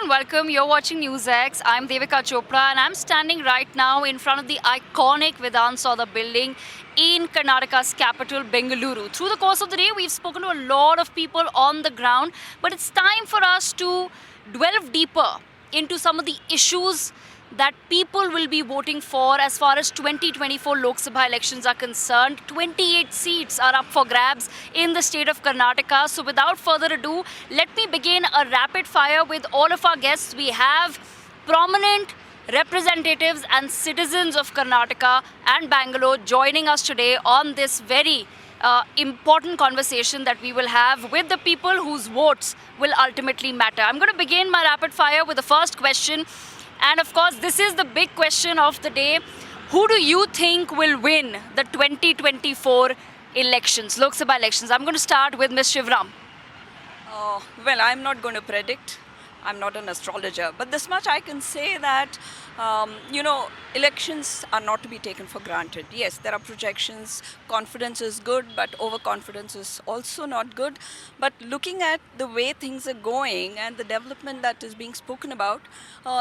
welcome. You're watching NewsX. I'm Devika Chopra and I'm standing right now in front of the iconic Vidhan Soda building in Karnataka's capital, Bengaluru. Through the course of the day, we've spoken to a lot of people on the ground, but it's time for us to delve deeper into some of the issues that people will be voting for as far as 2024 Lok Sabha elections are concerned. 28 seats are up for grabs in the state of Karnataka. So without further ado, let me begin a rapid fire with all of our guests. We have prominent representatives and citizens of Karnataka and Bangalore joining us today on this very important conversation that we will have with the people whose votes will ultimately matter. I'm going to begin my rapid fire with the first question. And of course, this is the big question of the day. Who do you think will win the 2024 elections, Lok Sabha elections? I'm going to start with Ms. Shivram. Well, I'm not going to predict. I'm not an astrologer. But this much I can say that, elections are not to be taken for granted. Yes, there are projections. Confidence is good, but overconfidence is also not good. But looking at the way things are going and the development that is being spoken about,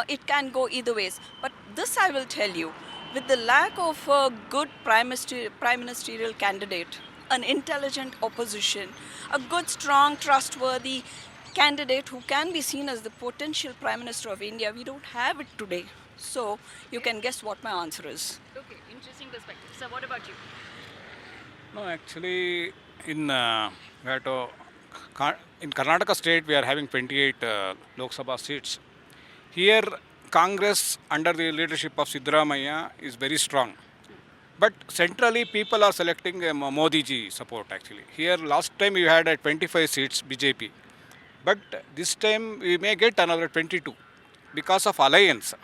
it can go either ways. But this I will tell you, with the lack of a good prime ministerial candidate, an intelligent opposition, a good, strong, trustworthy candidate who can be seen as the potential Prime Minister of India, we don't have it today. So you can guess what my answer is. Okay, interesting perspective. So what about you? No, actually, in in Karnataka state, we are having 28 Lok Sabha seats. Here, Congress under the leadership of Siddaramaiah is very strong. But centrally, people are selecting Modi ji support actually. Here, last time we had 25 seats BJP. But this time we may get another 22 because of alliance.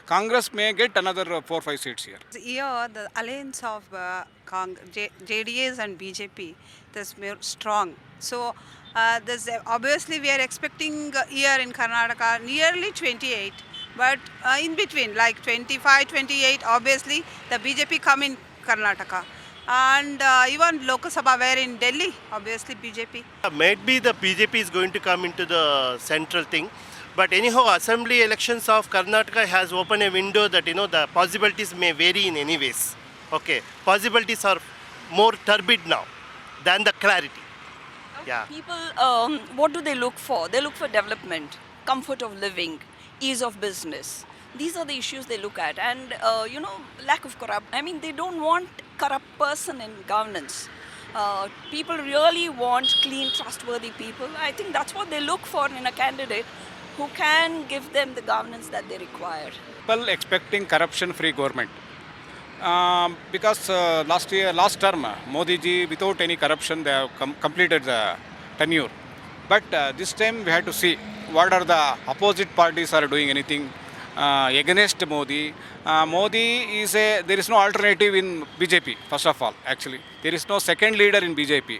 Congress may get another 4-5 seats here. Here, the alliance of JDS and BJP is more strong. So, obviously we are expecting here in Karnataka nearly 28. But in between, like 25, 28, obviously the BJP come in Karnataka. And even Lok Sabha were in Delhi, obviously BJP. Maybe the BJP is going to come into the central thing. But anyhow, assembly elections of Karnataka has opened a window that, the possibilities may vary in any ways. Okay, possibilities are more turbid now than the clarity. Okay. Yeah. People, what do they look for? They look for development, comfort of living, ease of business. These are the issues they look at. And, lack of corruption. They don't want corrupt person in governance. People really want clean, trustworthy people. I think that's what they look for in a candidate who can give them the governance that they require. People expecting corruption-free government. Because last term, Modi ji, without any corruption, they have completed the tenure. But this time we have to see what are the opposite parties are doing anything against Modi. Modi is there is no alternative in BJP, first of all, actually. There is no second leader in BJP.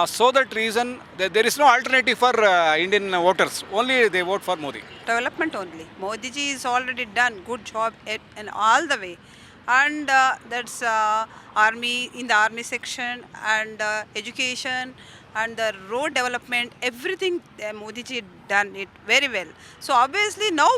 So that reason, there is no alternative for Indian voters. Only they vote for Modi. Development only. Modi ji is already done good job in all the way. And that's army, in the army section and education and the road development, everything Modi ji done it very well. So obviously now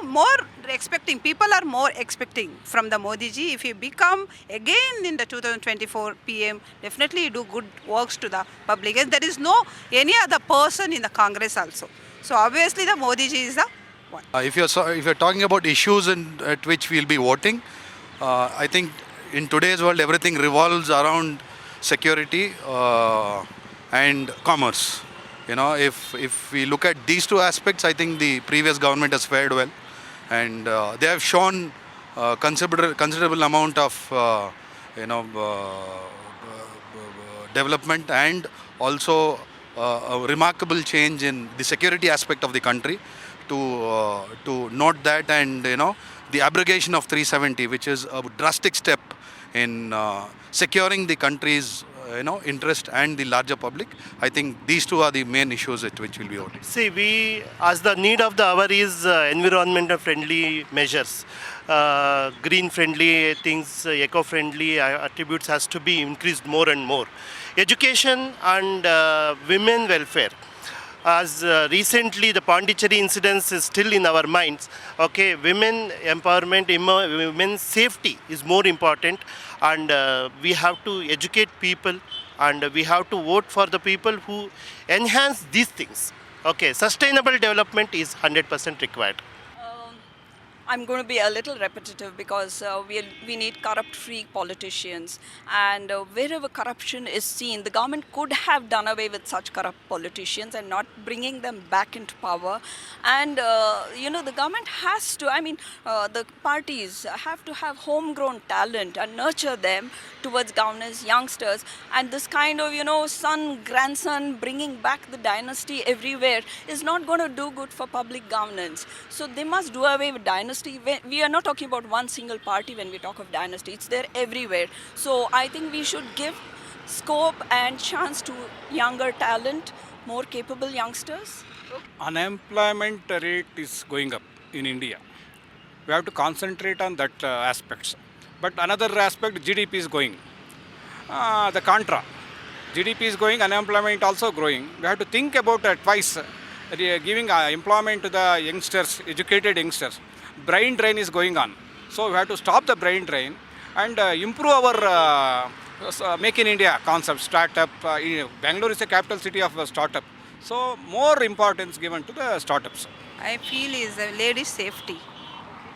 people are more expecting from the Modi ji. If he become again in the 2024 PM, definitely do good works to the public. And there is no any other person in the Congress also. So obviously the Modi ji is the one. If you're talking about issues at which we'll be voting, I think in today's world everything revolves around security and commerce. If we look at these two aspects, I think the previous government has fared well, and they have shown considerable amount of development and also a remarkable change in the security aspect of the country. To note that, and the abrogation of 370, which is a drastic step in securing the country's interest and the larger public. I think these two are the main issues at which we'll be voting. See, as the need of the hour is environmental friendly measures, green friendly things, eco friendly attributes has to be increased more and more. Education and women welfare. as recently the Pondicherry incidents is still in our minds. Okay, women empowerment, women's safety is more important, and we have to educate people, and we have to vote for the people who enhance these things. Okay, sustainable development is 100% required. I'm going to be a little repetitive because we need corrupt-free politicians, and wherever corruption is seen, the government could have done away with such corrupt politicians and not bringing them back into power. And the government has to. I mean, the parties have to have homegrown talent and nurture them towards governance, youngsters, and this kind of son, grandson bringing back the dynasty everywhere is not going to do good for public governance. So they must do away with dynasty. We are not talking about one single party when we talk of dynasty. It's there everywhere. So I think we should give scope and chance to younger talent, more capable youngsters. Unemployment rate is going up in India. We have to concentrate on that aspects. But another aspect, GDP is going. The contra. GDP is going, unemployment also growing. We have to think about twice giving employment to the youngsters, educated youngsters. Brain drain is going on. So we have to stop the brain drain and improve our Make in India concept, startup. Bangalore is a capital city of startup. So more importance given to the startups. I feel is ladies' safety.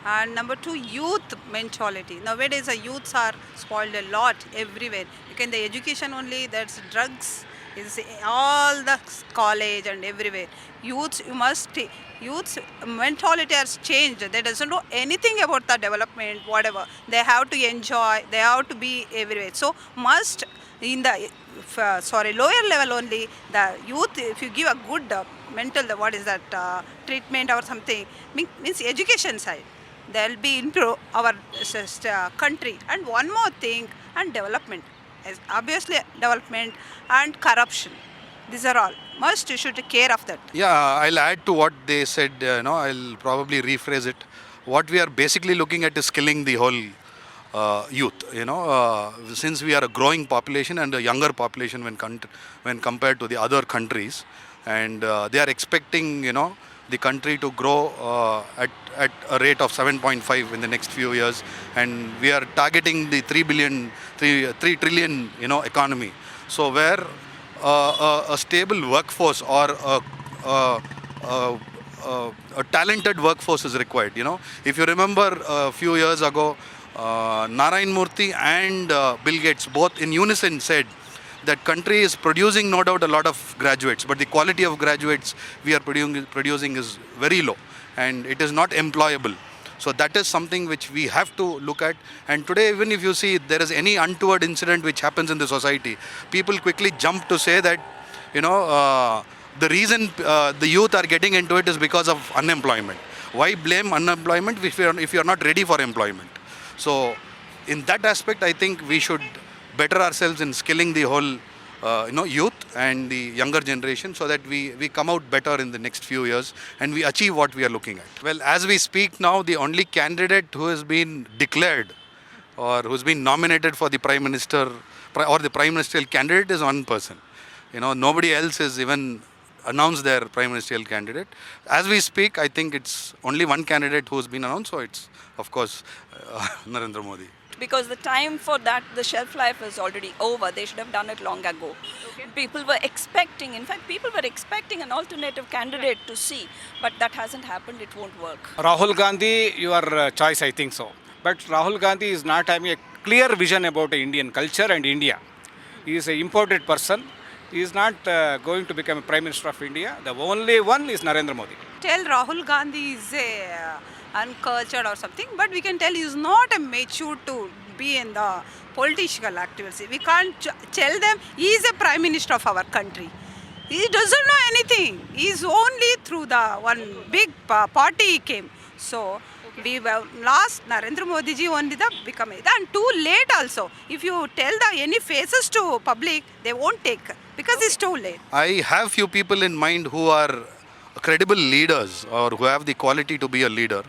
And number two, youth mentality. Nowadays, the youths are spoiled a lot everywhere. The education only, that's drugs, is all the college and everywhere. Youths mentality has changed. They doesn't know anything about the development, whatever. They have to enjoy, they have to be everywhere. So must in the lower level only, the youth, if you give a good mental, treatment or something, means education side, they'll be into our country. And one more thing, and development, as obviously development and corruption. These are all must you should take care of that. Yeah, I'll add to what they said. I'll probably rephrase it. What we are basically looking at is skilling the whole youth. Since we are a growing population and a younger population when compared to the other countries, and they are expecting the country to grow at a rate of 7.5 in the next few years, and we are targeting the 3 trillion economy. So where a stable workforce or a talented workforce is required. If you remember a few years ago, Narayan Murthy and Bill Gates both in unison said that country is producing no doubt a lot of graduates, but the quality of graduates we are producing is very low, and it is not employable. So that is something which we have to look at. And today, even if you see there is any untoward incident which happens in the society, people quickly jump to say that the reason the youth are getting into it is because of unemployment. Why blame unemployment if you are not ready for employment? So in that aspect, I think we should better ourselves in skilling the whole youth and the younger generation, so that we come out better in the next few years and we achieve what we are looking at. Well, as we speak now, the only candidate who has been declared or who's been nominated for the Prime Minister or the Prime Ministerial candidate is one person. Nobody else has even announced their Prime Ministerial candidate. As we speak, I think it's only one candidate who's been announced, so it's, of course, Narendra Modi. Because the time for that, the shelf life is already over. They should have done it long ago. Okay. People were expecting an alternative candidate to see, but that hasn't happened. It won't work. Rahul Gandhi, your choice, I think so. But Rahul Gandhi is not having a clear vision about Indian culture and India. He is an imported person. He is not going to become a Prime Minister of India. The only one is Narendra Modi. Tell Rahul Gandhi is uncultured or something, but we can tell he is not a mature to be in the political activity. We can't tell them he is a Prime Minister of our country. He doesn't know anything. He is only through the one big party he came. So we were last Narendra Modi ji only the become it, and too late also. If you tell any faces to public, they won't take because it's too late. I have few people in mind who are credible leaders or who have the quality to be a leader,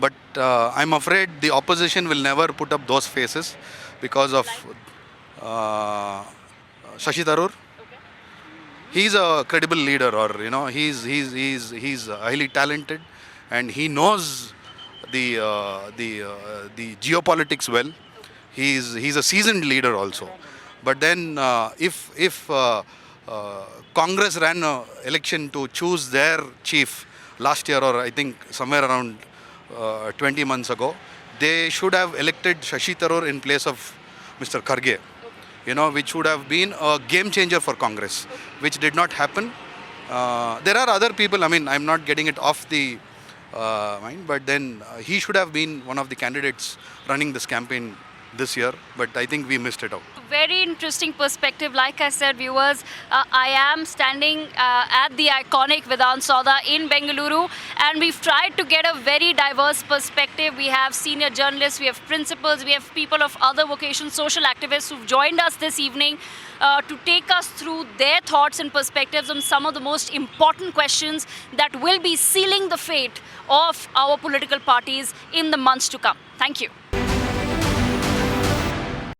but I'm afraid the opposition will never put up those faces because of Shashi Tharoor. he's a credible leader, or he's highly talented, and he knows the geopolitics well. He's a seasoned leader also. But then if Congress ran an election to choose their chief last year, or I think somewhere around 20 months ago, they should have elected Shashi Tharoor in place of Mr. Kharge, which would have been a game changer for Congress, which did not happen. There are other people, I'm not getting it off the mind, but then he should have been one of the candidates running this campaign this year, but I think we missed it out. Very interesting perspective. Like I said, viewers, I am standing at the iconic Vidhan Soda in Bengaluru, and we've tried to get a very diverse perspective. We have senior journalists, we have principals, we have people of other vocations, social activists who've joined us this evening to take us through their thoughts and perspectives on some of the most important questions that will be sealing the fate of our political parties in the months to come. Thank you.